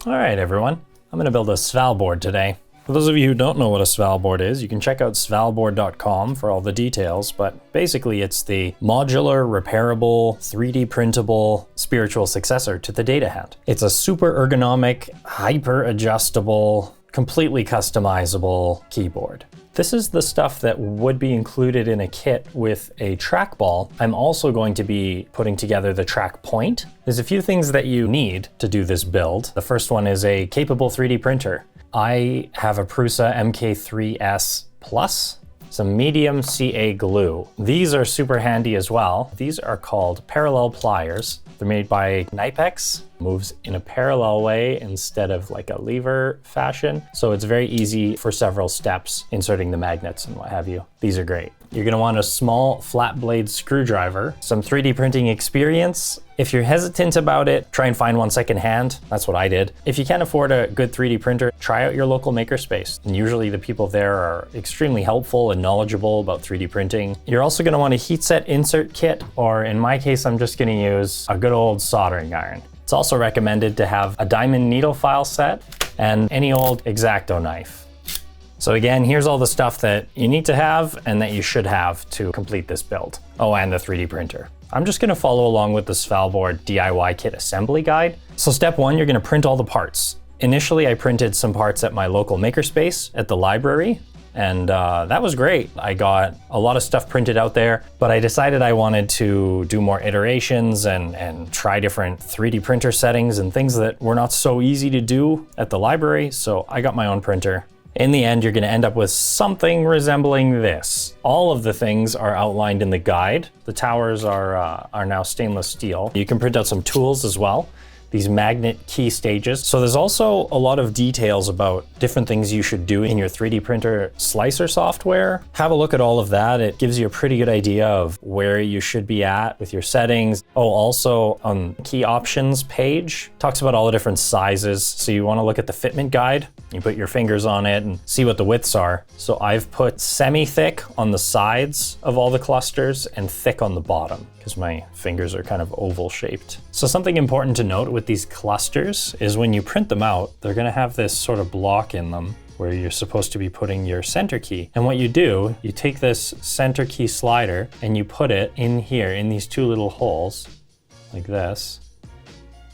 All right, everyone. I'm going to build a Svalboard today. For those of you who don't know what a Svalboard is, you can check out svalboard.com for all the details, but basically it's the modular, repairable, 3D printable spiritual successor to the Datahand. It's a super ergonomic, hyper adjustable, completely customizable keyboard. This is the stuff that would be included in a kit with a trackball. I'm also going to be putting together the Trackpoint. There's a few things that you need to do this build. The first one is a capable 3D printer. I have a Prusa MK3S Plus, some medium CA glue. These are super handy as well. These are called parallel pliers. They're made by Knipex, moves in a parallel way instead of like a lever fashion. So it's very easy for several steps, inserting the magnets and what have you. These are great. You're gonna want a small flat blade screwdriver, some 3D printing experience. If you're hesitant about it, try and find one secondhand. That's what I did. If you can't afford a good 3D printer, try out your local makerspace. And usually the people there are extremely helpful and knowledgeable about 3D printing. You're also gonna want a heat set insert kit, or in my case, I'm just gonna use a good old soldering iron. It's also recommended to have a diamond needle file set and any old X-Acto knife. So again, here's all the stuff that you need to have and that you should have to complete this build. Oh, and the 3D printer. I'm just gonna follow along with the Svalboard DIY kit assembly guide. So step one, you're gonna print all the parts. Initially, I printed some parts at my local makerspace at the library, and that was great. I got a lot of stuff printed out there, but I decided I wanted to do more iterations and try different 3D printer settings and things that were not so easy to do at the library, so I got my own printer. In the end, you're gonna end up with something resembling this. All of the things are outlined in the guide. The towers are now stainless steel. You can print out some tools as well, these magnet key stages. So there's also a lot of details about different things you should do in your 3D printer slicer software. Have a look at all of that. It gives you a pretty good idea of where you should be at with your settings. Oh, also on key options page, talks about all the different sizes. So you wanna look at the fitment guide. You put your fingers on it and see what the widths are. So I've put semi-thick on the sides of all the clusters and thick on the bottom because my fingers are kind of oval shaped. So something important to note with these clusters is when you print them out, they're gonna have this sort of block in them where you're supposed to be putting your center key. And what you do, you take this center key slider and you put it in here in these two little holes like this,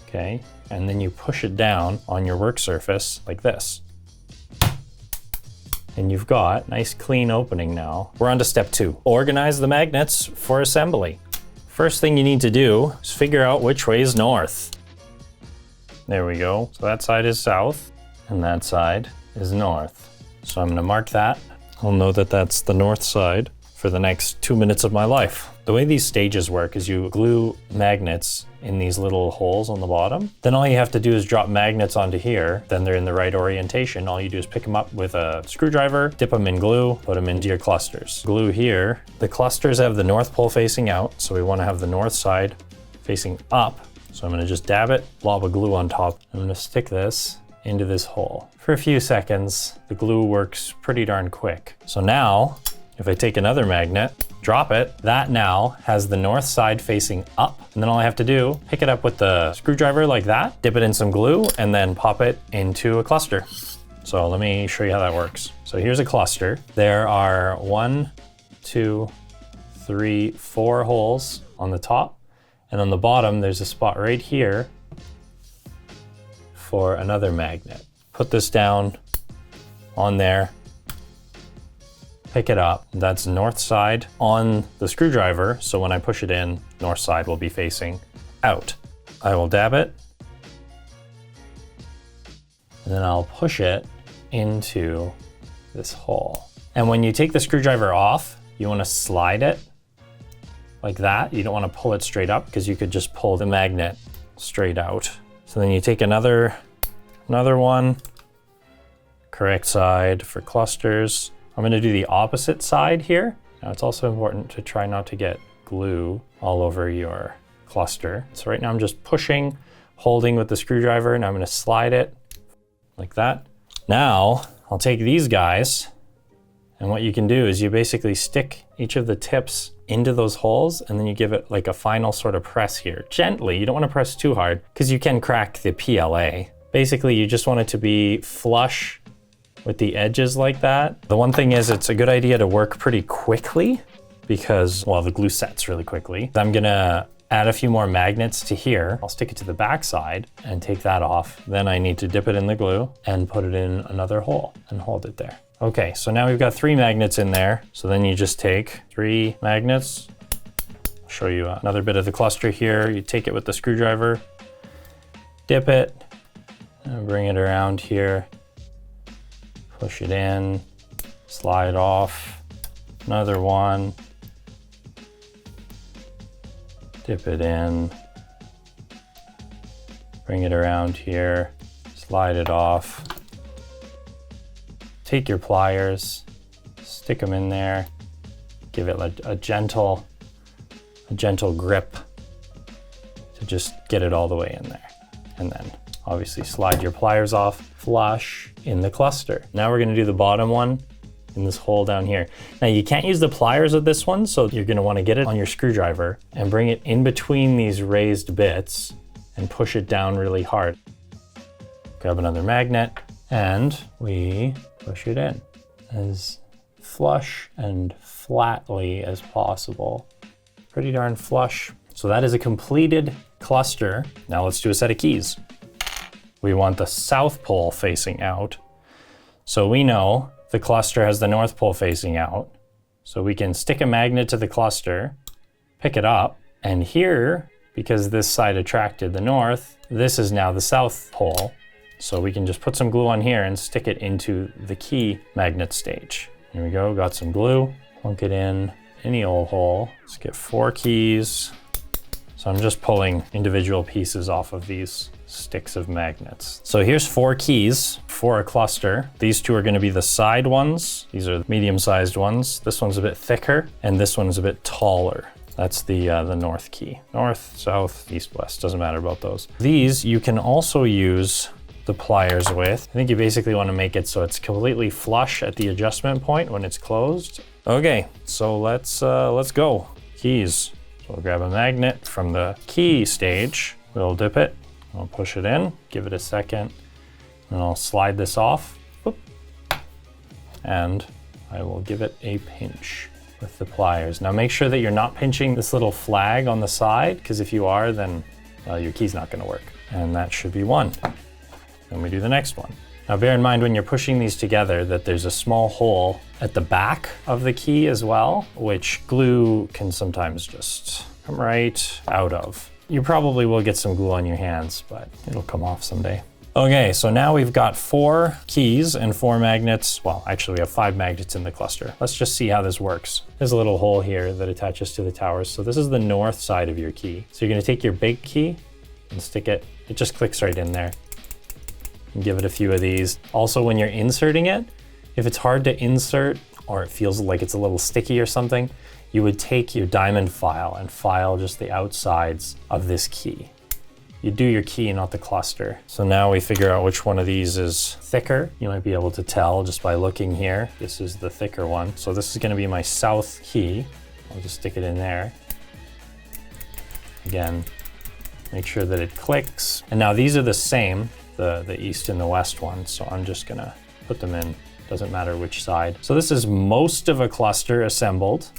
okay? And then you push it down on your work surface like this. And you've got a nice clean opening now. We're on to step two. Organize the magnets for assembly. First thing you need to do is figure out which way is north. There we go. So that side is south and that side is north. So I'm gonna mark that. I'll know that that's the north side for the next 2 minutes of my life. The way these stages work is you glue magnets in these little holes on the bottom. Then all you have to do is drop magnets onto here. Then they're in the right orientation. All you do is pick them up with a screwdriver, dip them in glue, put them into your clusters. Glue here. The clusters have the north pole facing out, so we want to have the north side facing up. So I'm going to just dab it, blob of glue on top. I'm going to stick this into this hole. For a few seconds, the glue works pretty darn quick. So now, if I take another magnet, drop it, that now has the north side facing up. And then all I have to do, pick it up with the screwdriver like that, dip it in some glue, and then pop it into a cluster. So let me show you how that works. So here's a cluster. There are 1, 2, 3, 4 holes on the top. And on the bottom, there's a spot right here for another magnet. Put this down on there. Pick it up. That's north side on the screwdriver. So when I push it in, north side will be facing out. I will dab it. And then I'll push it into this hole. And when you take the screwdriver off, you want to slide it like that. You don't want to pull it straight up because you could just pull the magnet straight out. So then you take another one, correct side for clusters. I'm going to do the opposite side here. Now it's also important to try not to get glue all over your cluster. So right now I'm just pushing, holding with the screwdriver, and I'm going to slide it like that. Now I'll take these guys, and what you can do is you basically stick each of the tips into those holes, and then you give it like a final sort of press here. Gently, you don't want to press too hard because you can crack the PLA. Basically, you just want it to be flush with the edges like that. The one thing is, it's a good idea to work pretty quickly because, well, the glue sets really quickly. I'm gonna add a few more magnets to here. I'll stick it to the back side and take that off. Then I need to dip it in the glue and put it in another hole and hold it there. Okay, so now we've got 3 magnets in there. So then you just take 3 magnets. I'll show you another bit of the cluster here. You take it with the screwdriver, dip it, and bring it around here. Push it in, slide off, another one. Dip it in, bring it around here, slide it off. Take your pliers, stick them in there, give it a gentle grip to just get it all the way in there. And then obviously slide your pliers off, flush in the cluster. Now we're gonna do the bottom one in this hole down here. Now you can't use the pliers with this one, so you're gonna wanna get it on your screwdriver and bring it in between these raised bits and push it down really hard. Grab another magnet and we push it in as flush and flatly as possible. Pretty darn flush. So that is a completed cluster. Now let's do a set of keys. We want the south pole facing out. So we know the cluster has the north pole facing out. So we can stick a magnet to the cluster, pick it up, and here, because this side attracted the north, this is now the south pole. So we can just put some glue on here and stick it into the key magnet stage. Here we go, got some glue, plunk it in any old hole. Let's get 4 keys. So I'm just pulling individual pieces off of these sticks of magnets. So here's 4 keys for a cluster. These 2 are going to be the side ones. These are medium-sized ones. This one's a bit thicker, and this one's a bit taller. That's the north key. North, south, east, west, doesn't matter about those. These you can also use the pliers with. I think you basically want to make it so it's completely flush at the adjustment point when it's closed. Okay, so let's go. Keys. So we'll grab a magnet from the key stage. We'll dip it. I'll push it in, give it a second, and I'll slide this off. Whoop. And I will give it a pinch with the pliers. Now make sure that you're not pinching this little flag on the side, because if you are, then your key's not going to work. And that should be 1. Then we do the next one. Now bear in mind when you're pushing these together that there's a small hole at the back of the key as well, which glue can sometimes just come right out of. You probably will get some glue on your hands, but it'll come off someday. Okay, so now we've got 4 keys and 4 magnets. Well, actually we have 5 magnets in the cluster. Let's just see how this works. There's a little hole here that attaches to the towers. So this is the north side of your key. So you're gonna take your big key and stick it. It just clicks right in there. And give it a few of these. Also, when you're inserting it, if it's hard to insert or it feels like it's a little sticky or something, you would take your diamond file and file just the outsides of this key. You do your key, not the cluster. So now we figure out which one of these is thicker. You might be able to tell just by looking here. This is the thicker one. So this is gonna be my south key. I'll just stick it in there. Again, make sure that it clicks. And now these are the same, the east and the west ones. So I'm just gonna put them in, doesn't matter which side. So this is most of a cluster assembled.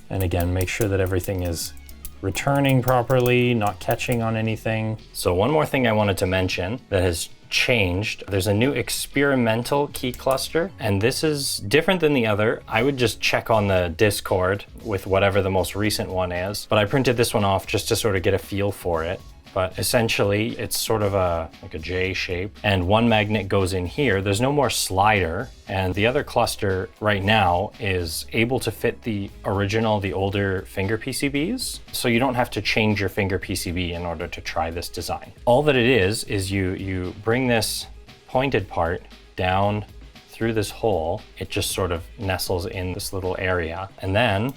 And again, make sure that everything is returning properly, not catching on anything. So one more thing I wanted to mention that has changed. There's a new experimental key cluster, and this is different than the other. I would just check on the Discord with whatever the most recent one is, but I printed this one off just to sort of get a feel for it. But essentially it's sort of like a J shape, and 1 magnet goes in here. There's no more slider, and the other cluster right now is able to fit the older finger PCBs. So you don't have to change your finger PCB in order to try this design. All that it is you bring this pointed part down through this hole. It just sort of nestles in this little area, and then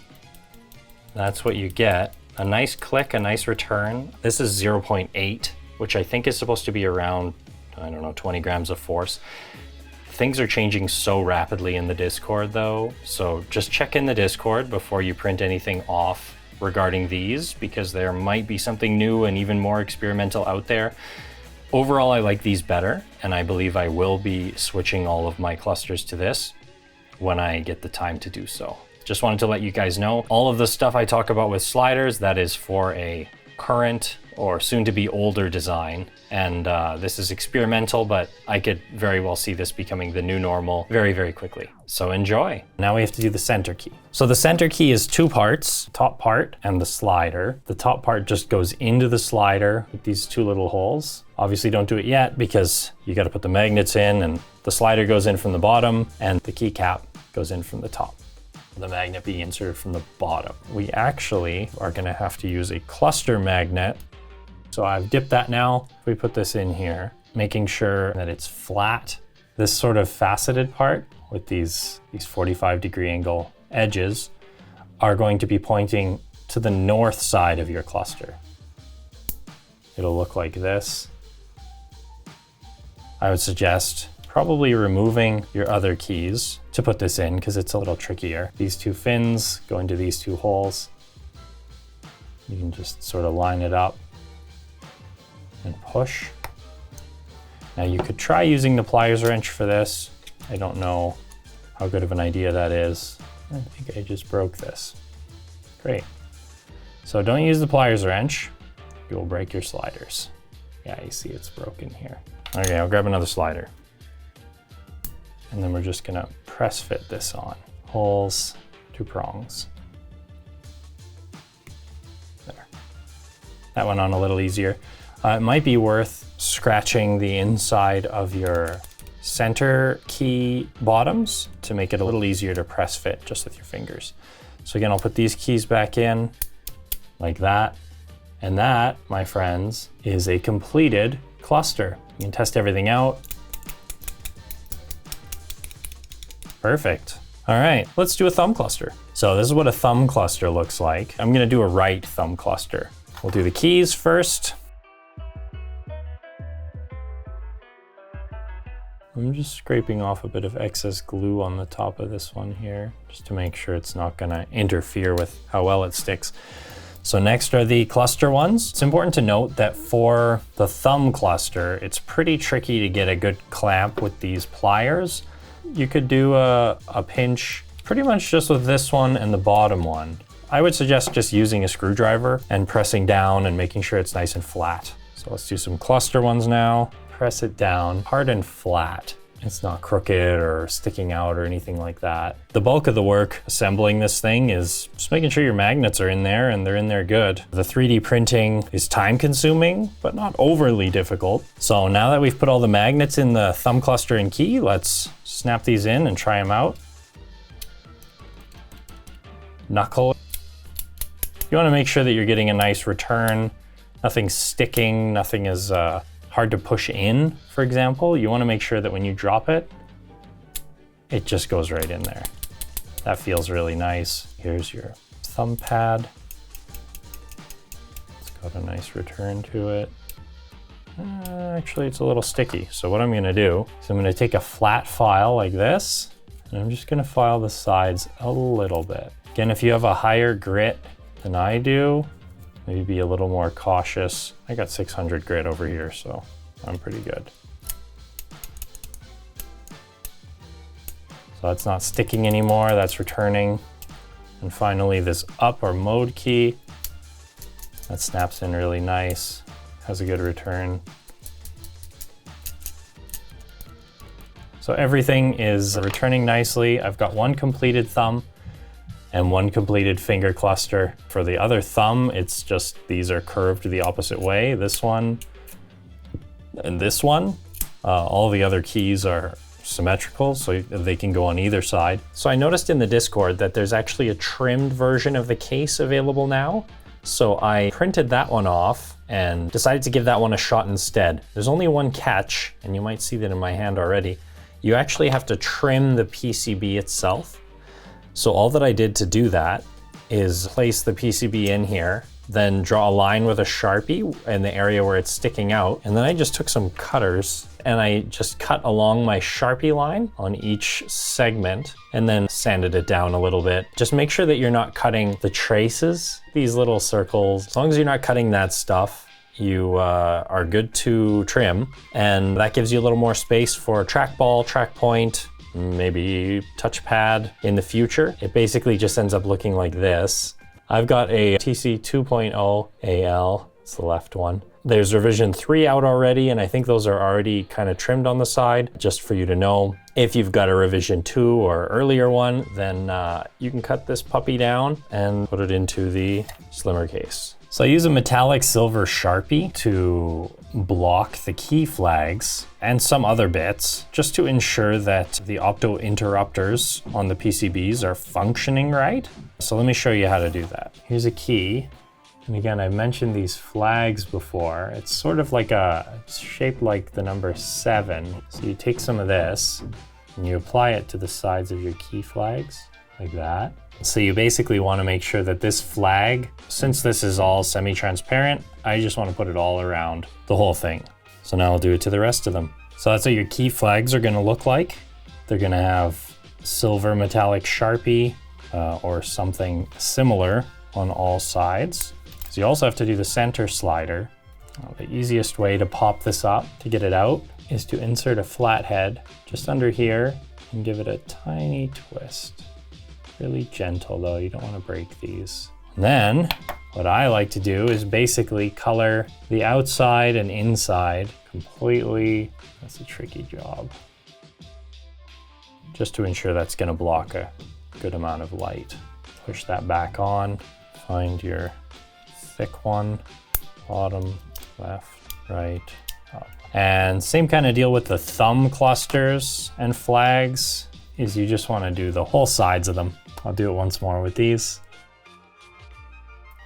that's what you get. A nice click, a nice return. This is 0.8, which I think is supposed to be around, I don't know, 20 grams of force. Things are changing so rapidly in the Discord though, so just check in the Discord before you print anything off regarding these, because there might be something new and even more experimental out there. Overall, I like these better, and I believe I will be switching all of my clusters to this when I get the time to do so. Just wanted to let you guys know, all of the stuff I talk about with sliders, that is for a current or soon to be older design. And this is experimental, but I could very well see this becoming the new normal very, very quickly. So enjoy. Now we have to do the center key. So the center key is two parts, top part and the slider. The top part just goes into the slider with these two little holes. Obviously don't do it yet because you got to put the magnets in, and the slider goes in from the bottom and the keycap goes in from the top. The magnet being inserted from the bottom. We actually are going to have to use a cluster magnet. So I've dipped that now. We put this in here, making sure that it's flat. This sort of faceted part with these 45-degree angle edges are going to be pointing to the north side of your cluster. It'll look like this. I would suggest probably removing your other keys to put this in because it's a little trickier. These two fins go into these two holes. You can just sort of line it up and push. Now you could try using the pliers wrench for this. I don't know how good of an idea that is. I think I just broke this. Great. So don't use the pliers wrench. You will break your sliders. Yeah, you see it's broken here. Okay, I'll grab another slider. And then we're just gonna press fit this on. Holes, two prongs. There. That went on a little easier. It might be worth scratching the inside of your center key bottoms to make it a little easier to press fit just with your fingers. So again, I'll put these keys back in like that. And that, my friends, is a completed cluster. You can test everything out. Perfect. All right, let's do a thumb cluster. So this is what a thumb cluster looks like. I'm gonna do a right thumb cluster. We'll do the keys first. I'm just scraping off a bit of excess glue on the top of this one here, just to make sure it's not gonna interfere with how well it sticks. So next are the cluster ones. It's important to note that for the thumb cluster, it's pretty tricky to get a good clamp with these pliers. You could do a pinch pretty much just with this one and the bottom one. I would suggest just using a screwdriver and pressing down and making sure it's nice and flat. So let's do some cluster ones now. Press it down hard and flat. It's not crooked or sticking out or anything like that. The bulk of the work assembling this thing is just making sure your magnets are in there and they're in there good. The 3D printing is time consuming, but not overly difficult. So now that we've put all the magnets in the thumb cluster and key, let's snap these in and try them out. Knuckle. You want to make sure that you're getting a nice return. Nothing's sticking, nothing is hard to push in, for example. You want to make sure that when you drop it, it just goes right in there. That feels really nice. Here's your thumb pad. It's got a nice return to it. Actually, it's a little sticky. So what I'm going to do is I'm going to take a flat file like this, and I'm just going to file the sides a little bit. Again, if you have a higher grit than I do, maybe be a little more cautious. I got 600 grit over here, so I'm pretty good. So that's not sticking anymore, that's returning. And finally, this up or mode key, that snaps in really nice, has a good return. So everything is returning nicely. I've got one completed thumb and one completed finger cluster. For the other thumb, it's just, these are curved the opposite way. This one and this one. All the other keys are symmetrical, so they can go on either side. So I noticed in the Discord that there's actually a trimmed version of the case available now. So I printed that one off and decided to give that one a shot instead. There's only one catch, and you might see that in my hand already. You actually have to trim the PCB itself. So all that I did to do that is place the PCB in here, then draw a line with a Sharpie in the area where it's sticking out. And then I just took some cutters and I just cut along my Sharpie line on each segment and then sanded it down a little bit. Just make sure that you're not cutting the traces, these little circles. As long as you're not cutting that stuff, you are good to trim, and that gives you a little more space for trackball, trackpoint, maybe touchpad in the future. It basically just ends up looking like this. I've got a TC 2.0 AL, it's the left one. There's revision 3 out already, and I think those are already kind of trimmed on the side, just for you to know. If you've got a revision 2 or earlier one, then you can cut this puppy down and put it into the slimmer case. So I use a metallic silver Sharpie to block the key flags and some other bits, just to ensure that the opto interrupters on the PCBs are functioning right. So let me show you how to do that. Here's a key. And again, I've mentioned these flags before. It's sort of like it's shaped like the number 7. So you take some of this and you apply it to the sides of your key flags, like that. So you basically want to make sure that this flag, since this is all semi-transparent, I just want to put it all around the whole thing. So now I'll do it to the rest of them. So that's what your key flags are going to look like. They're going to have silver metallic Sharpie or something similar on all sides. So you also have to do the center slider. The easiest way to pop this up, to get it out, is to insert a flathead just under here and give it a tiny twist. Really gentle though, you don't want to break these. And then what I like to do is basically color the outside and inside completely. That's a tricky job. Just to ensure that's going to block a good amount of light. Push that back on, find your thick one, bottom, left, right, up. And same kind of deal with the thumb clusters and flags, is you just want to do the whole sides of them. I'll do it once more with these.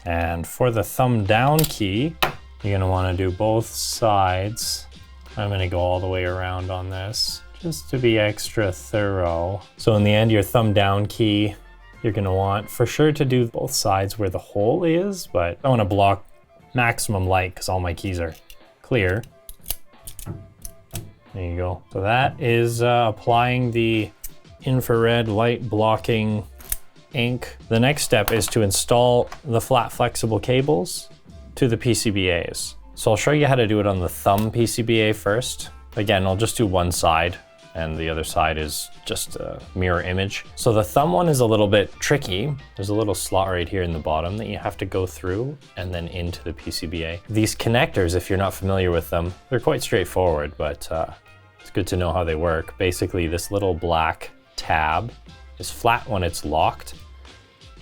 And for the thumb down key, you're going to want to do both sides. I'm going to go all the way around on this just to be extra thorough. So in the end, your thumb down key, you're going to want for sure to do both sides where the hole is, but I want to block maximum light because all my keys are clear. There you go. So that is applying the infrared light blocking ink. The next step is to install the flat flexible cables to the PCBAs. So I'll show you how to do it on the thumb PCBA first. Again, I'll just do one side and the other side is just a mirror image. So the thumb one is a little bit tricky. There's a little slot right here in the bottom that you have to go through and then into the PCBA. These connectors, if you're not familiar with them, they're quite straightforward, but it's good to know how they work. Basically, this little black tab is flat when it's locked,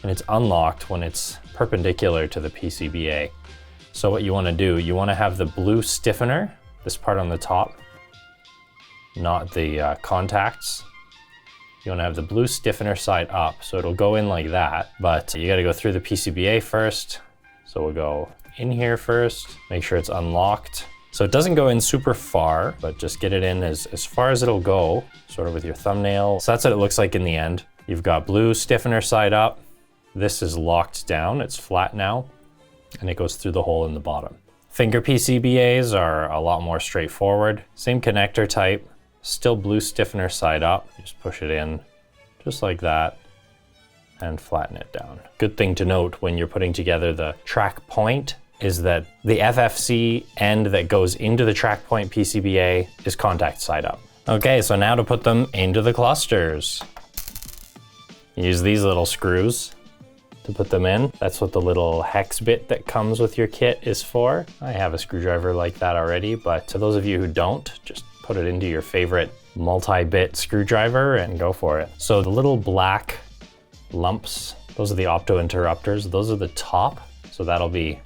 and it's unlocked when it's perpendicular to the PCBA. So what you want to do, you want to have the blue stiffener, this part on the top, not the contacts. You want to have the blue stiffener side up, so it'll go in like that, but you got to go through the PCBA first. So we'll go in here first, make sure it's unlocked. So it doesn't go in super far, but just get it in as far as it'll go, sort of with your thumbnail. So that's what it looks like in the end. You've got blue stiffener side up. This is locked down, it's flat now, and it goes through the hole in the bottom. Finger PCBAs are a lot more straightforward. Same connector type, still blue stiffener side up. Just push it in just like that and flatten it down. Good thing to note when you're putting together the Trackpoint is that the FFC end that goes into the Trackpoint PCBA is contact side up. Okay, so now to put them into the clusters. Use these little screws to put them in. That's what the little hex bit that comes with your kit is for. I have a screwdriver like that already, but to those of you who don't, just put it into your favorite multi-bit screwdriver and go for it. So the little black lumps, those are the opto interrupters. Those are the top, so it'll be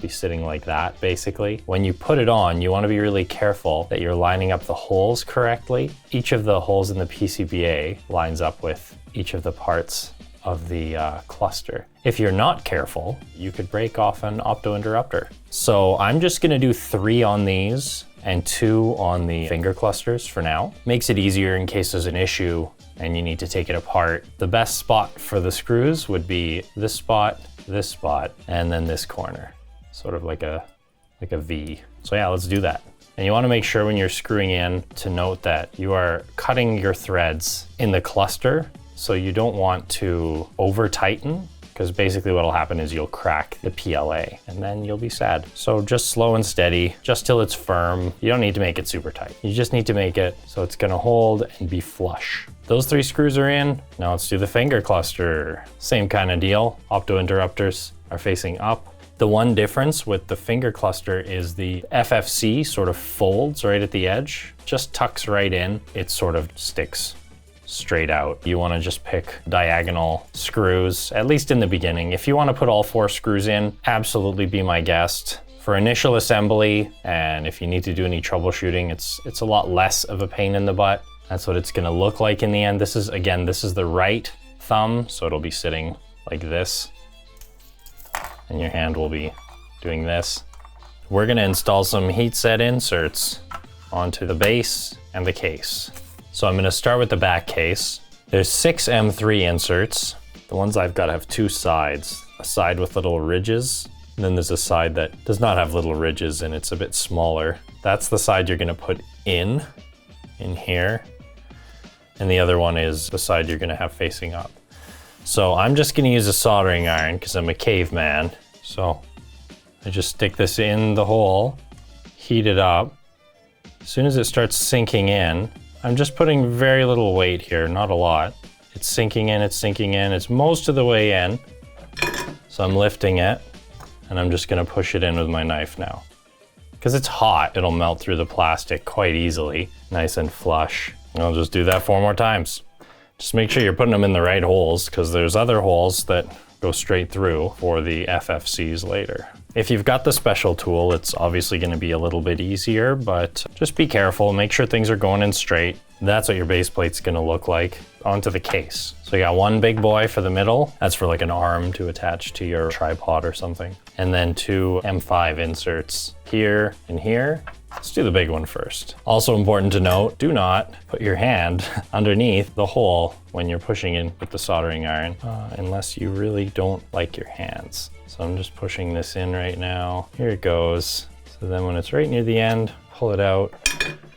sitting like that, basically. When you put it on, you want to be really careful that you're lining up the holes correctly. Each of the holes in the PCBA lines up with each of the parts of the cluster. If you're not careful, you could break off an opto interrupter. So I'm just gonna do 3 on these and 2 on the finger clusters for now. Makes it easier in case there's an issue and you need to take it apart. The best spot for the screws would be this spot, and then this corner. Sort of like a V. So yeah, let's do that. And you want to make sure when you're screwing in to note that you are cutting your threads in the cluster, so you don't want to over tighten because basically what'll happen is you'll crack the PLA and then you'll be sad. So just slow and steady, just till it's firm. You don't need to make it super tight. You just need to make it so it's gonna hold and be flush. Those 3 screws are in. Now let's do the finger cluster. Same kind of deal. Opto interrupters are facing up. The one difference with the finger cluster is the FFC sort of folds right at the edge, just tucks right in. It sort of sticks straight out. You want to just pick diagonal screws, at least in the beginning. If you want to put all 4 screws in, absolutely be my guest. For initial assembly, and if you need to do any troubleshooting, it's a lot less of a pain in the butt. That's what it's going to look like in the end. This is the right thumb, so it'll be sitting like this. And your hand will be doing this. We're gonna install some heat set inserts onto the base and the case. So I'm gonna start with the back case. There's 6 M3 inserts. The ones I've got have 2 sides. A side with little ridges, and then there's a side that does not have little ridges and it's a bit smaller. That's the side you're gonna put in here. And the other one is the side you're gonna have facing up. So I'm just gonna use a soldering iron because I'm a caveman. So I just stick this in the hole, heat it up. As soon as it starts sinking in, I'm just putting very little weight here, not a lot. It's sinking in, it's most of the way in. So I'm lifting it and I'm just gonna push it in with my knife now. Because it's hot, it'll melt through the plastic quite easily, nice and flush. And I'll just do that 4 more times. Just make sure you're putting them in the right holes because there's other holes that go straight through for the FFCs later. If you've got the special tool, it's obviously going to be a little bit easier, but just be careful, make sure things are going in straight. That's what your base plate's going to look like onto the case. So you got 1 big boy for the middle. That's for like an arm to attach to your tripod or something. And then 2 M5 inserts here and here. Let's do the big one first. Also important to note, do not put your hand underneath the hole when you're pushing in with the soldering iron, unless you really don't like your hands. So I'm just pushing this in right now. Here it goes. So then when it's right near the end, pull it out.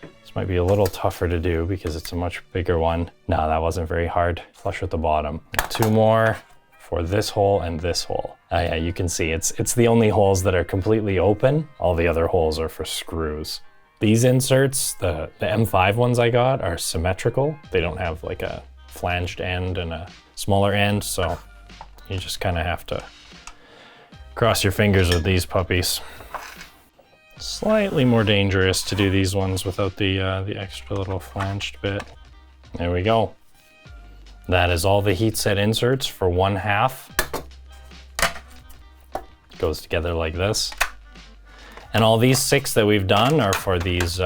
This might be a little tougher to do because it's a much bigger one. No, that wasn't very hard. Flush with the bottom. 2 more for this hole and this hole. Yeah, you can see it's the only holes that are completely open. All the other holes are for screws. These inserts, the M5 ones I got, are symmetrical. They don't have like a flanged end and a smaller end, so you just kind of have to cross your fingers with these puppies. Slightly more dangerous to do these ones without the extra little flanged bit. There we go. That is all the heat set inserts for 1/2. Goes together like this. And all these 6 that we've done are for these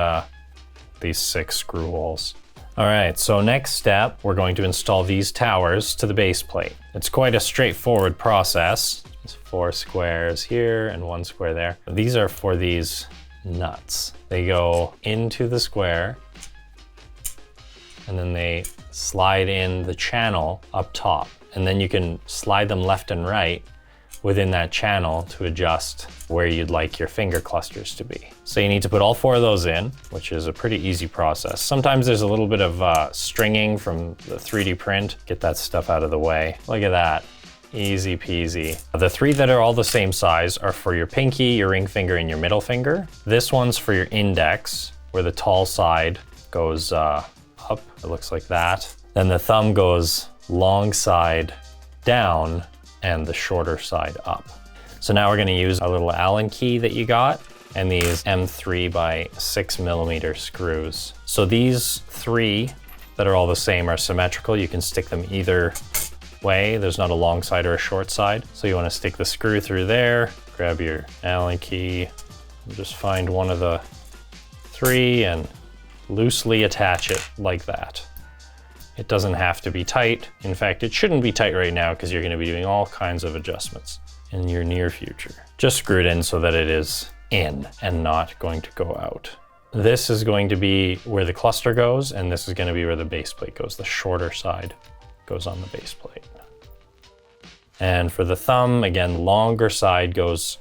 6 screw holes. All right, so next step, we're going to install these towers to the base plate. It's quite a straightforward process. There's 4 squares here and 1 square there. These are for these nuts. They go into the square and then they slide in the channel up top. And then you can slide them left and right within that channel to adjust where you'd like your finger clusters to be. So you need to put all 4 of those in, which is a pretty easy process. Sometimes there's a little bit of stringing from the 3D print. Get that stuff out of the way. Look at that. Easy peasy. The 3 that are all the same size are for your pinky, your ring finger, and your middle finger. This one's for your index, where the tall side goes up. It looks like that. Then the thumb goes long side down and the shorter side up. So now we're gonna use a little Allen key that you got and these M3 by 6mm screws. So these 3 that are all the same are symmetrical. You can stick them either way. There's not a long side or a short side. So you wanna stick the screw through there, grab your Allen key, and just find one of the 3 and loosely attach it like that. It doesn't have to be tight. In fact, it shouldn't be tight right now because you're going to be doing all kinds of adjustments in your near future. Just screw it in so that it is in and not going to go out. This is going to be where the cluster goes, and this is going to be where the base plate goes. The shorter side goes on the base plate. And for the thumb, again, longer side goes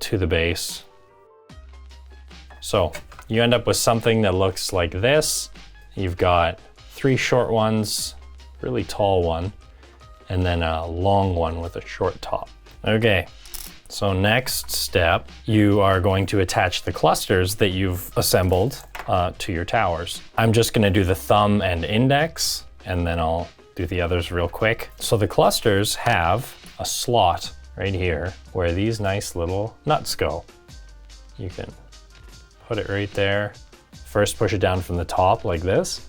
to the base. So you end up with something that looks like this. You've got 3 short ones, really tall one, and then a long one with a short top. Okay, so next step, you are going to attach the clusters that you've assembled to your towers. I'm just gonna do the thumb and index, and then I'll do the others real quick. So the clusters have a slot right here where these nice little nuts go. You can put it right there. First push it down from the top like this,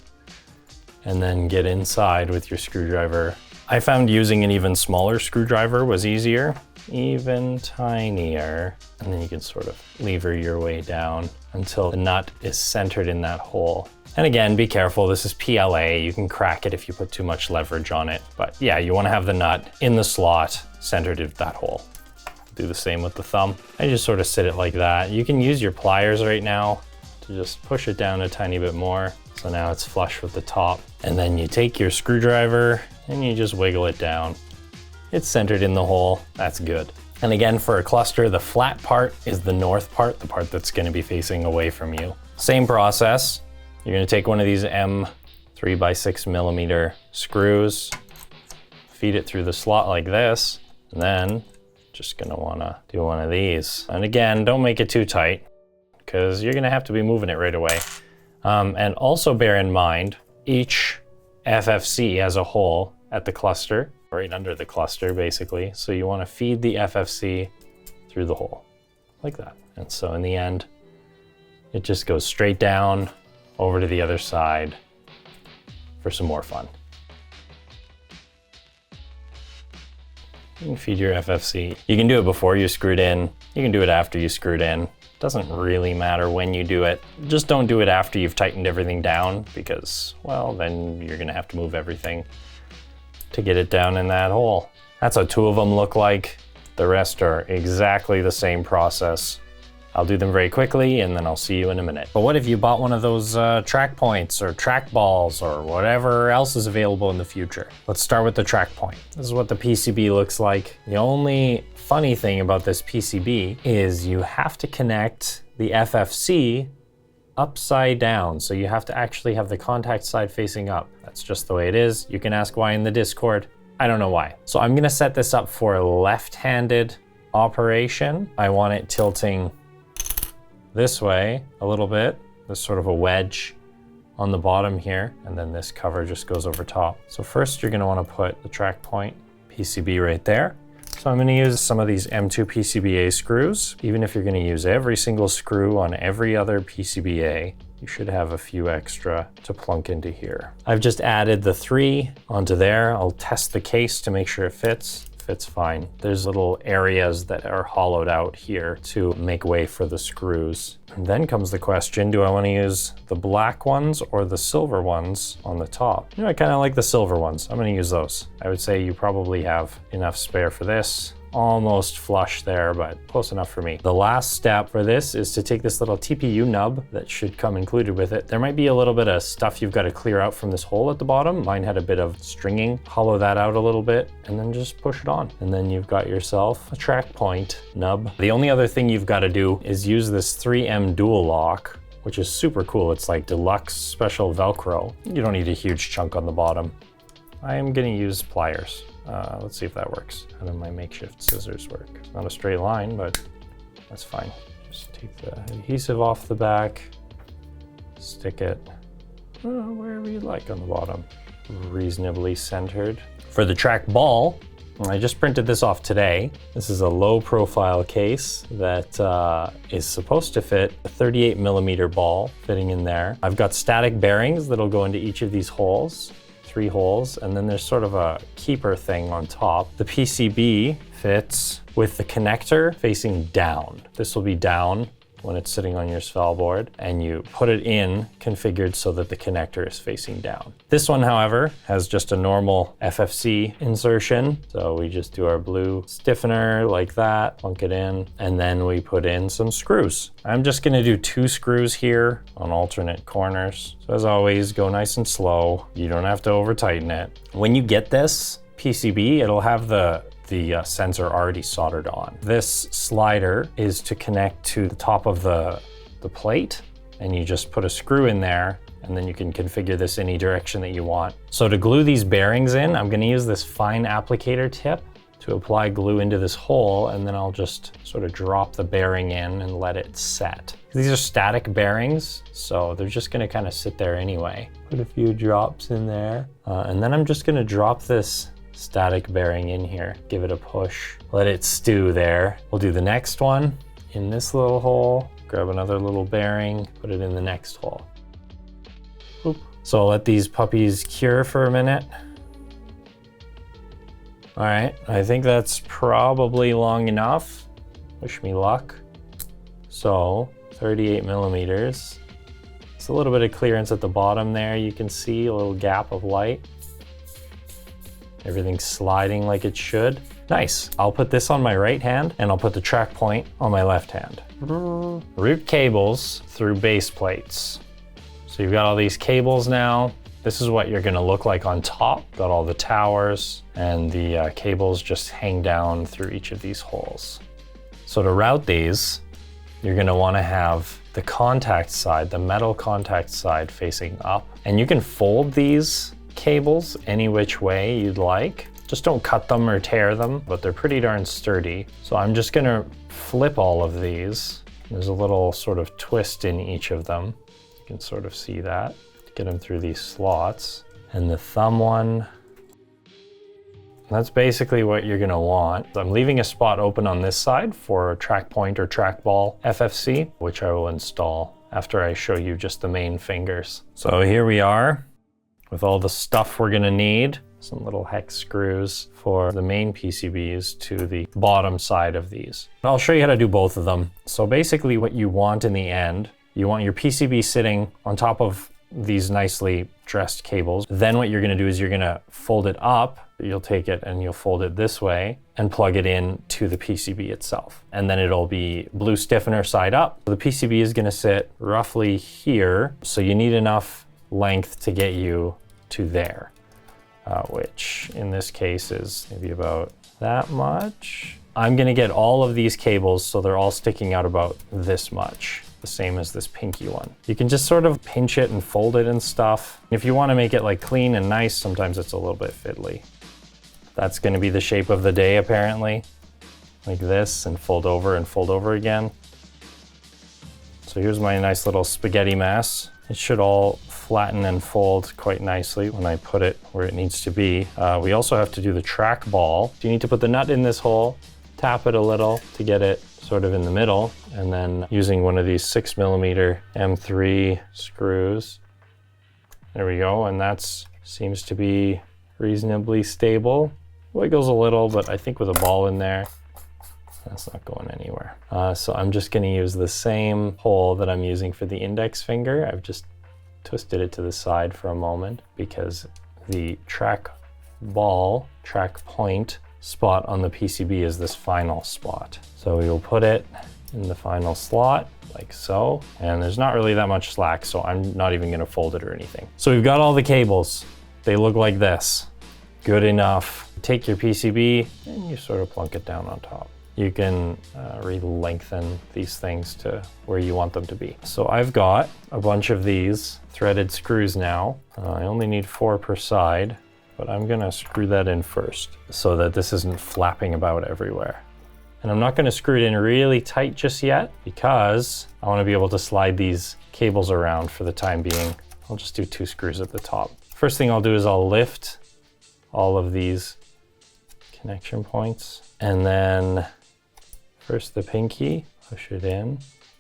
and then get inside with your screwdriver. I found using an even smaller screwdriver was easier, even tinier. And then you can sort of lever your way down until the nut is centered in that hole. And again, be careful, this is PLA. You can crack it if you put too much leverage on it. But yeah, you wanna have the nut in the slot centered in that hole. Do the same with the thumb. I just sort of sit it like that. You can use your pliers right now to just push it down a tiny bit more. So now it's flush with the top. And then you take your screwdriver and you just wiggle it down. It's centered in the hole, that's good. And again, for a cluster, the flat part is the north part, the part that's gonna be facing away from you. Same process. You're gonna take one of these M 3x6mm screws, feed it through the slot like this, and then just gonna wanna do one of these. And again, don't make it too tight because you're gonna have to be moving it right away. And also bear in mind, each FFC has a hole at the cluster, right under the cluster basically. So you wanna feed the FFC through the hole, like that. And so in the end, it just goes straight down over to the other side for some more fun. You can feed your FFC. You can do it before you screwed in. You can do it after you screwed in. Doesn't really matter when you do it. Just don't do it after you've tightened everything down because, well, then you're gonna have to move everything to get it down in that hole. That's how two of them look like. The rest are exactly the same process. I'll do them very quickly and then I'll see you in a minute. But what if you bought one of those Trackpoints or Trackballs or whatever else is available in the future? Let's start with the Trackpoint. This is what the PCB looks like. The only funny thing about this PCB is you have to connect the FFC upside down. So you have to actually have the contact side facing up. That's just the way it is. You can ask why in the Discord. I don't know why. So I'm gonna set this up for a left-handed operation. I want it tilting this way a little bit. There's sort of a wedge on the bottom here, and then this cover just goes over top. So first you're gonna wanna put the Trackpoint PCB right there. So I'm gonna use some of these M2 PCBA screws. Even if you're gonna use every single screw on every other PCBA, you should have a few extra to plunk into here. I've just added the 3 onto there. I'll test the case to make sure it fits. Fits fine. There's little areas that are hollowed out here to make way for the screws. And then comes the question, do I want to use the black ones or the silver ones on the top? You know, I kind of like the silver ones. I'm going to use those. I would say you probably have enough spare for this. Almost flush there, but close enough for me. The last step for this is to take this little TPU nub that should come included with it. There might be a little bit of stuff you've got to clear out from this hole at the bottom. Mine had a bit of stringing. Hollow that out a little bit and then just push it on. And then you've got yourself a Trackpoint nub. The only other thing you've got to do is use this 3M dual lock, which is super cool. It's like deluxe special Velcro. You don't need a huge chunk on the bottom. I am going to use pliers. Let's see if that works. How do my makeshift scissors work? It's not a straight line, but that's fine. Just take the adhesive off the back, stick it wherever you like on the bottom, reasonably centered. For the Trackball, I just printed this off today. This is a low profile case that is supposed to fit a 38mm ball fitting in there. I've got static bearings that'll go into each of these holes. 3 holes, and then there's sort of a keeper thing on top. The PCB fits with the connector facing down. This will be down when it's sitting on your Svalboard, and you put it in configured so that the connector is facing down. This one, however, has just a normal FFC insertion. So we just do our blue stiffener like that, plunk it in, and then we put in some screws. I'm just gonna do 2 screws here on alternate corners. So as always, go nice and slow. You don't have to over tighten it. When you get this PCB, it'll have the sensor already soldered on. This slider is to connect to the top of the plate, and you just put a screw in there, and then you can configure this any direction that you want. So to glue these bearings in, I'm gonna use this fine applicator tip to apply glue into this hole, and then I'll just sort of drop the bearing in and let it set. These are static bearings, so they're just gonna kind of sit there anyway. Put a few drops in there, and then I'm just gonna drop this static bearing in here, give it a push, let it stew there. We'll do the next one in this little hole, grab another little bearing, put it in the next hole. Oop. So I'll let these puppies cure for a minute. All right, I think that's probably long enough. Wish me luck. So 38 millimeters. It's a little bit of clearance at the bottom there. You can see a little gap of light. Everything's sliding like it should. Nice. I'll put this on my right hand and I'll put the track point on my left hand. Route cables through base plates. So you've got all these cables now. This is what you're gonna look like on top. Got all the towers and the cables just hang down through each of these holes. So to route these, you're gonna wanna have the contact side, the metal contact side facing up. And you can fold these cables any which way you'd like. Just don't cut them or tear them, but they're pretty darn sturdy. So I'm just gonna flip all of these. There's a little sort of twist in each of them. You can sort of see that. Get them through these slots. And the thumb one, that's basically what you're gonna want. I'm leaving a spot open on this side for Trackpoint or Trackball FFC, which I will install after I show you just the main fingers. So here we are with all the stuff we're gonna need. Some little hex screws for the main PCBs to the bottom side of these. I'll show you how to do both of them. So basically what you want in the end, you want your PCB sitting on top of these nicely dressed cables. Then what you're gonna do is you're gonna fold it up. You'll take it and you'll fold it this way and plug it in to the PCB itself. And then it'll be blue stiffener side up. The PCB is gonna sit roughly here. So you need enough length to get you to there, which in this case is maybe about that much. I'm gonna get all of these cables so they're all sticking out about this much. The same as this pinky one. You can just sort of pinch it and fold it and stuff. If you want to make it like clean and nice, sometimes it's a little bit fiddly. That's going to be the shape of the day apparently. Like this, and fold over again. So here's my nice little spaghetti mess. It should all flatten and fold quite nicely when I put it where it needs to be. We also have to do the track ball. You need to put the nut in this hole, tap it a little to get it sort of in the middle, and then using one of these 6mm M3 screws. There we go, and that seems to be reasonably stable. Wiggles a little, but I think with a ball in there, that's not going anywhere. So I'm just gonna use the same hole that I'm using for the index finger. I've just twisted it to the side for a moment because the track point spot on the PCB is this final spot. So we will put it in the final slot like so, and there's not really that much slack, so I'm not even gonna fold it or anything. So we've got all the cables. They look like this. Good enough. Take your PCB and you sort of plunk it down on top. You can re-lengthen these things to where you want them to be. So I've got a bunch of these threaded screws now. I only need 4 per side, but I'm gonna screw that in first so that this isn't flapping about everywhere. And I'm not gonna screw it in really tight just yet because I wanna be able to slide these cables around for the time being. I'll just do 2 screws at the top. First thing I'll do is I'll lift all of these connection points, and then first the pinky, push it in,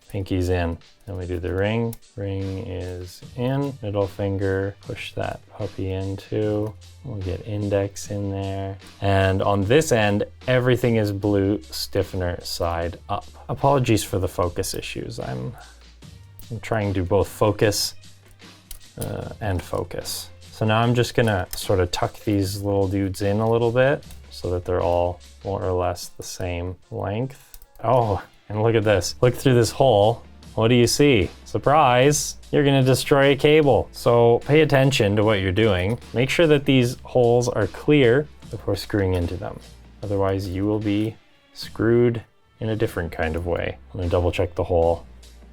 pinky's in. Then we do the ring, ring is in, middle finger, push that puppy in too. We'll get index in there. And on this end, everything is blue stiffener side up. Apologies for the focus issues. I'm trying to both focus and focus. So now I'm just gonna sort of tuck these little dudes in a little bit so that they're all more or less the same length. Oh, and look at this. Look through this hole. What do you see? Surprise, you're gonna destroy a cable. So pay attention to what you're doing. Make sure that these holes are clear before screwing into them. Otherwise you will be screwed in a different kind of way. I'm gonna double check the hole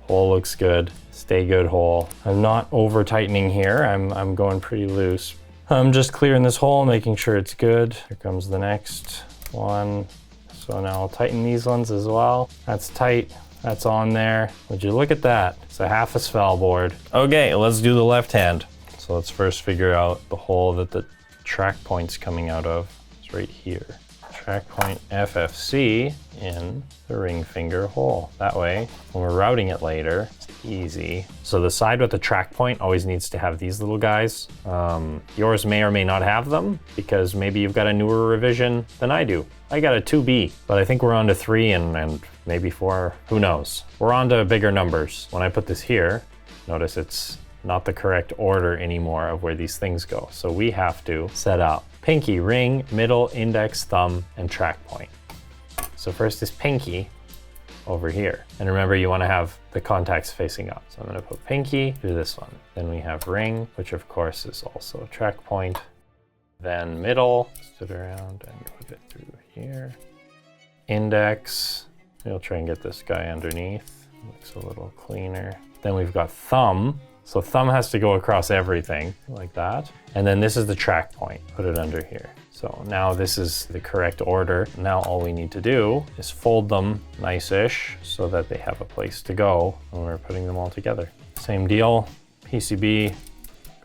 Hole looks good. Stay good hole. I'm not over tightening here. I'm going pretty loose. I'm just clearing this hole, making sure it's good. Here comes the next one. So now I'll tighten these ones as well. That's tight. That's on there. Would you look at that? It's a half a Svalboard. Okay, let's do the left hand. So let's first figure out the hole that the track point's coming out of. It's right here. Trackpoint FFC in the ring finger hole. That way, when we're routing it later, it's easy. So the side with the track point always needs to have these little guys. Yours may or may not have them because maybe you've got a newer revision than I do. I got a 2B, but I think we're on to 3 and maybe 4, who knows. We're on to bigger numbers. When I put this here, notice it's not the correct order anymore of where these things go. So we have to set up pinky, ring, middle, index, thumb, and track point. So first is pinky over here. And remember, you want to have the contacts facing up. So I'm going to put pinky through this one. Then we have ring, which of course is also a track point. Then middle, stood around and put it through here. Index, we'll try and get this guy underneath. Looks a little cleaner. Then we've got thumb. So thumb has to go across everything like that. And then this is the track point, put it under here. So now this is the correct order. Now all we need to do is fold them nice-ish so that they have a place to go when we're putting them all together. Same deal, PCB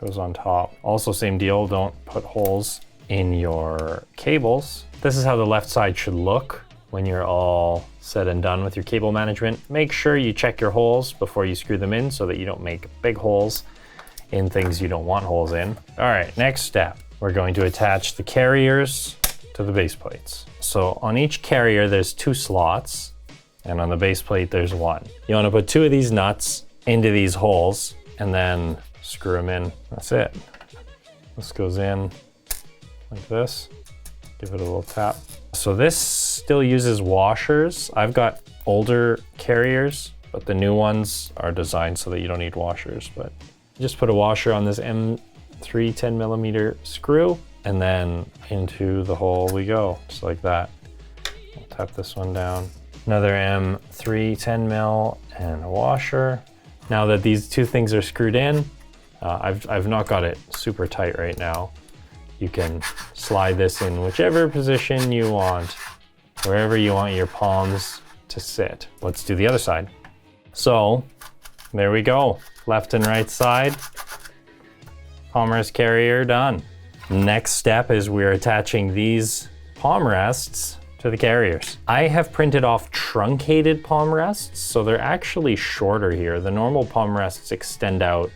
goes on top. Also same deal, don't put holes in your cables. This is how the left side should look when you're all said and done with your cable management. Make sure you check your holes before you screw them in so that you don't make big holes in things you don't want holes in. All right, next step. We're going to attach the carriers to the base plates. So on each carrier, there's 2 slots, and on the base plate, there's 1. You want to put 2 of these nuts into these holes and then screw them in. That's it. This goes in like this. Give it a little tap. So this still uses washers. I've got older carriers, but the new ones are designed so that you don't need washers. But just put a washer on this M3 10mm screw, and then into the hole we go, just like that. I'll tap this one down. Another M3 10mm and a washer. Now that these 2 things are screwed in, I've not got it super tight right now. You can slide this in whichever position you want, wherever you want your palms to sit. Let's do the other side. So there we go. Left and right side. Palmrest carrier done. Next step is we're attaching these palm rests to the carriers. I have printed off truncated palm rests, so they're actually shorter here. The normal palm rests extend out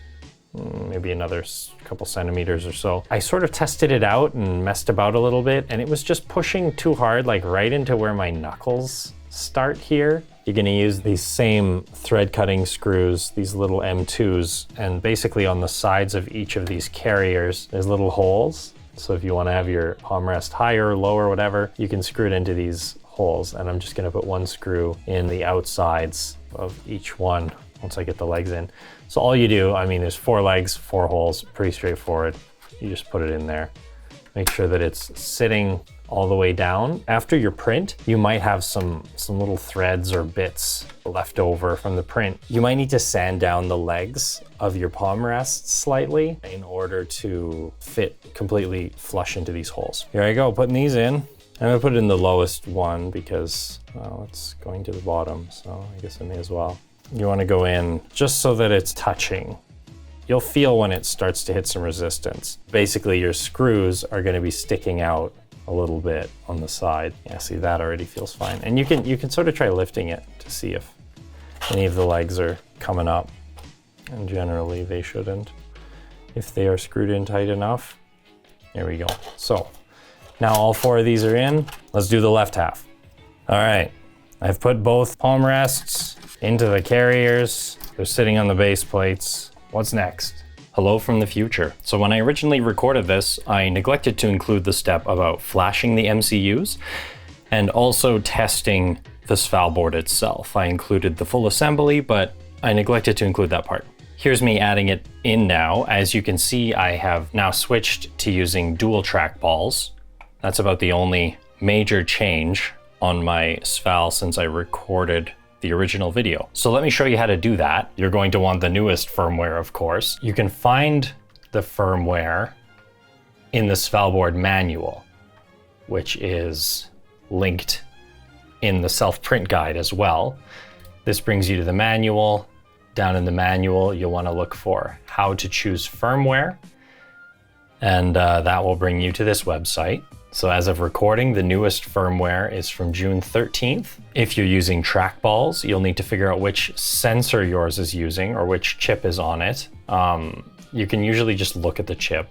maybe another couple centimeters or so. I sort of tested it out and messed about a little bit, and it was just pushing too hard, like right into where my knuckles start here. You're gonna use these same thread cutting screws, these little M2s, and basically on the sides of each of these carriers, there's little holes. So if you wanna have your palm rest higher, lower, whatever, you can screw it into these holes. And I'm just gonna put 1 screw in the outsides of each one once I get the legs in. So all you do, I mean, there's 4 legs, 4 holes, pretty straightforward. You just put it in there. Make sure that it's sitting all the way down. After your print, you might have some little threads or bits left over from the print. You might need to sand down the legs of your palm rests slightly in order to fit completely flush into these holes. Here I go, putting these in. I'm gonna put it in the lowest one because, well, it's going to the bottom, so I guess I may as well. You want to go in just so that it's touching. You'll feel when it starts to hit some resistance. Basically, your screws are going to be sticking out a little bit on the side. Yeah, see, that already feels fine. And you can sort of try lifting it to see if any of the legs are coming up. And generally, they shouldn't. If they are screwed in tight enough. There we go. So now all 4 of these are in. Let's do the left half. All right, I've put both palm rests into the carriers. They're sitting on the base plates. What's next? Hello from the future. So when I originally recorded this, I neglected to include the step about flashing the MCUs and also testing the Svalboard itself. I included the full assembly, but I neglected to include that part. Here's me adding it in now. As you can see, I have now switched to using dual trackballs. That's about the only major change on my Sval since I recorded the original video. So let me show you how to do that. You're going to want the newest firmware, of course. You can find the firmware in the Svalboard manual, which is linked in the self-print guide as well. This brings you to the manual. Down in the manual, you'll want to look for how to choose firmware, and that will bring you to this website. So as of recording, the newest firmware is from June 13th. If you're using trackballs, you'll need to figure out which sensor yours is using or which chip is on it. You can usually just look at the chip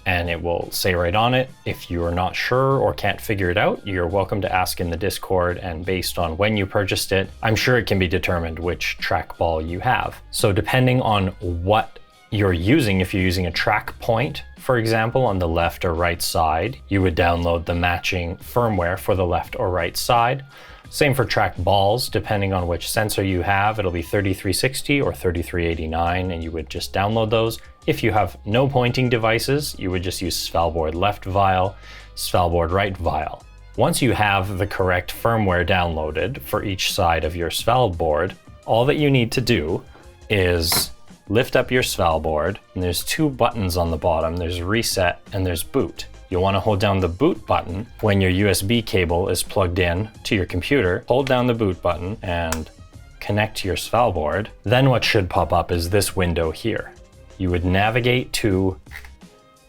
and it will say right on it. If you are not sure or can't figure it out, you're welcome to ask in the Discord, and based on when you purchased it, I'm sure it can be determined which trackball you have. So depending on what you're using, if you're using a Trackpoint, for example, on the left or right side, you would download the matching firmware for the left or right side. Same for trackballs, depending on which sensor you have, it'll be 3360 or 3389, and you would just download those. If you have no pointing devices, you would just use Svalboard left vial, Svalboard right vial. Once you have the correct firmware downloaded for each side of your Svalboard, all that you need to do is lift up your Svalboard, and there's two buttons on the bottom. There's reset and there's boot. You'll want to hold down the boot button when your USB cable is plugged in to your computer. Hold down the boot button and connect to your Svalboard. Then what should pop up is this window here. You would navigate to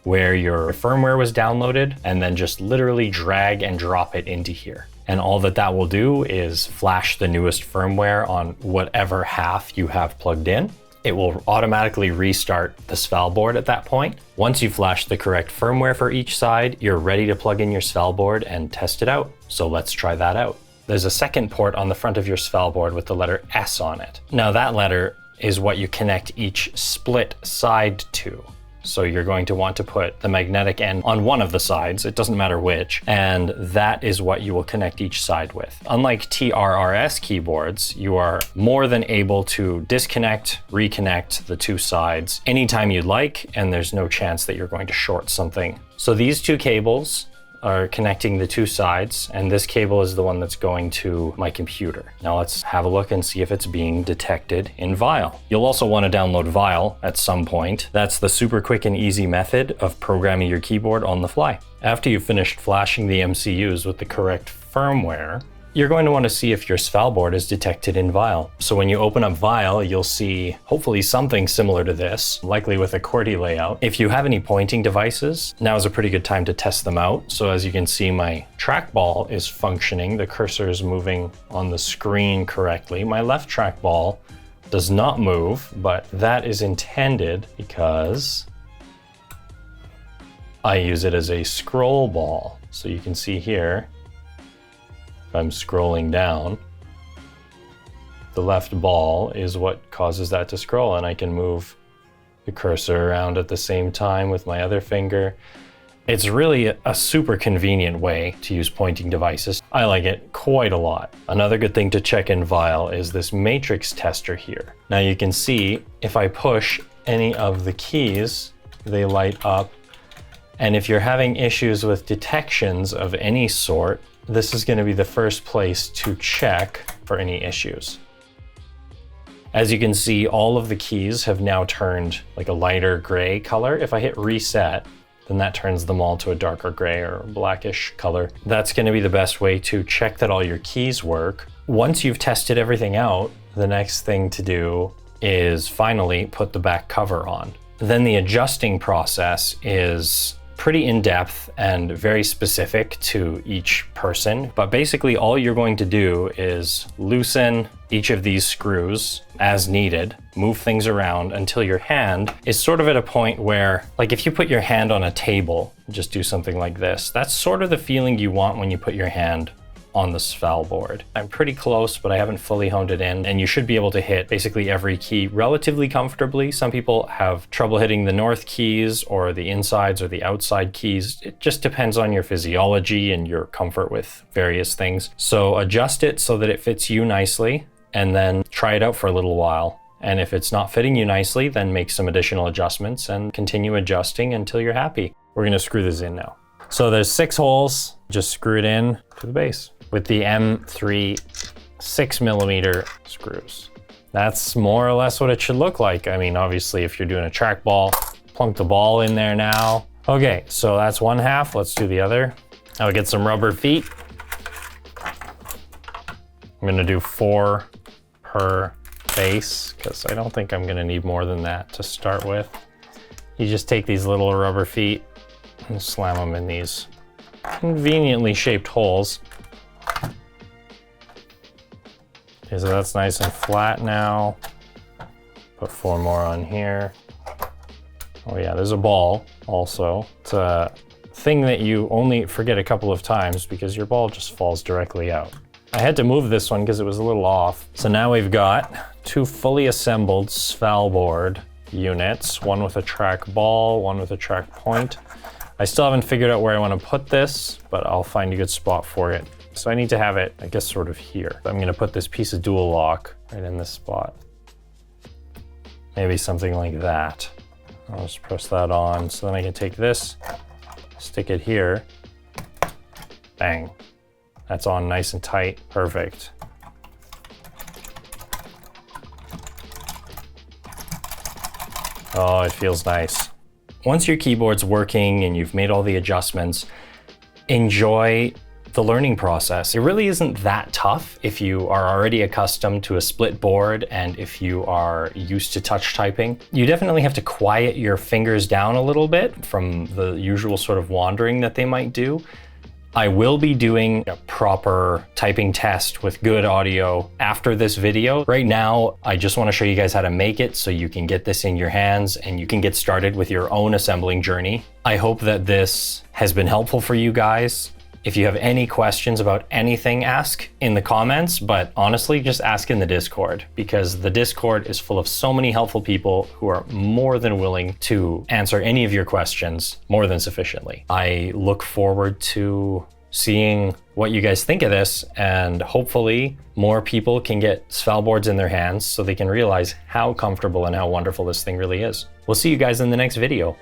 where your firmware was downloaded and then just literally drag and drop it into here. And all that will do is flash the newest firmware on whatever half you have plugged in. It will automatically restart the Svalboard at that point. Once you flash the correct firmware for each side, you're ready to plug in your Svalboard and test it out. So let's try that out. There's a second port on the front of your Svalboard with the letter S on it. Now that letter is what you connect each split side to. So you're going to want to put the magnetic end on one of the sides, it doesn't matter which, and that is what you will connect each side with. Unlike TRRS keyboards, you are more than able to disconnect, reconnect the two sides anytime you'd like, and there's no chance that you're going to short something. So these two cables are connecting the two sides, and this cable is the one that's going to my computer. Now let's have a look and see if it's being detected in Vial. You'll also want to download Vial at some point. That's the super quick and easy method of programming your keyboard on the fly. After you've finished flashing the MCUs with the correct firmware, you're going to want to see if your Svalboard is detected in Vial. So when you open up Vial, you'll see hopefully something similar to this, likely with a QWERTY layout. If you have any pointing devices, now is a pretty good time to test them out. So as you can see, my trackball is functioning. The cursor is moving on the screen correctly. My left trackball does not move, but that is intended because I use it as a scroll ball. So you can see here, I'm scrolling down, the left ball is what causes that to scroll, and I can move the cursor around at the same time with my other finger. It's really a super convenient way to use pointing devices. I like it quite a lot. Another good thing to check in Vial is this matrix tester here. Now you can see if I push any of the keys, they light up. And if you're having issues with detections of any sort, this is going to be the first place to check for any issues. As you can see, all of the keys have now turned like a lighter gray color. If I hit reset, then that turns them all to a darker gray or blackish color. That's going to be the best way to check that all your keys work. Once you've tested everything out, the next thing to do is finally put the back cover on. Then the adjusting process is pretty in-depth and very specific to each person, but basically all you're going to do is loosen each of these screws as needed, move things around until your hand is sort of at a point where, like if you put your hand on a table, just do something like this, that's sort of the feeling you want when you put your hand on the Svalboard. I'm pretty close, but I haven't fully honed it in, and you should be able to hit basically every key relatively comfortably. Some people have trouble hitting the north keys or the insides or the outside keys. It just depends on your physiology and your comfort with various things. So adjust it so that it fits you nicely, and then try it out for a little while. And if it's not fitting you nicely, then make some additional adjustments and continue adjusting until you're happy. We're gonna screw this in now. So there's 6 holes, just screw it in to the base. With the M3 6mm screws. That's more or less what it should look like. I mean, obviously, if you're doing a trackball, plunk the ball in there now. Okay, so that's one half. Let's do the other. I'll get some rubber feet. I'm gonna do 4 per base because I don't think I'm gonna need more than that to start with. You just take these little rubber feet and slam them in these conveniently shaped holes. Okay, so that's nice and flat now. Put 4 more on here. Oh yeah, there's a ball also. It's a thing that you only forget a couple of times because your ball just falls directly out. I had to move this one because it was a little off. So now we've got 2 fully assembled Svalboard units, one with a track ball, one with a track point. I still haven't figured out where I want to put this, but I'll find a good spot for it. So I need to have it, I guess, sort of here. I'm gonna put this piece of dual lock right in this spot. Maybe something like that. I'll just press that on. So then I can take this, stick it here, bang. That's on nice and tight, perfect. Oh, it feels nice. Once your keyboard's working and you've made all the adjustments, enjoy the learning process. It really isn't that tough if you are already accustomed to a split board and if you are used to touch typing. You definitely have to quiet your fingers down a little bit from the usual sort of wandering that they might do. I will be doing a proper typing test with good audio after this video. Right now, I just want to show you guys how to make it so you can get this in your hands and you can get started with your own assembling journey. I hope that this has been helpful for you guys. If you have any questions about anything, ask in the comments, but honestly, just ask in the Discord because the Discord is full of so many helpful people who are more than willing to answer any of your questions more than sufficiently. I look forward to seeing what you guys think of this, and hopefully more people can get Svalboards in their hands so they can realize how comfortable and how wonderful this thing really is. We'll see you guys in the next video.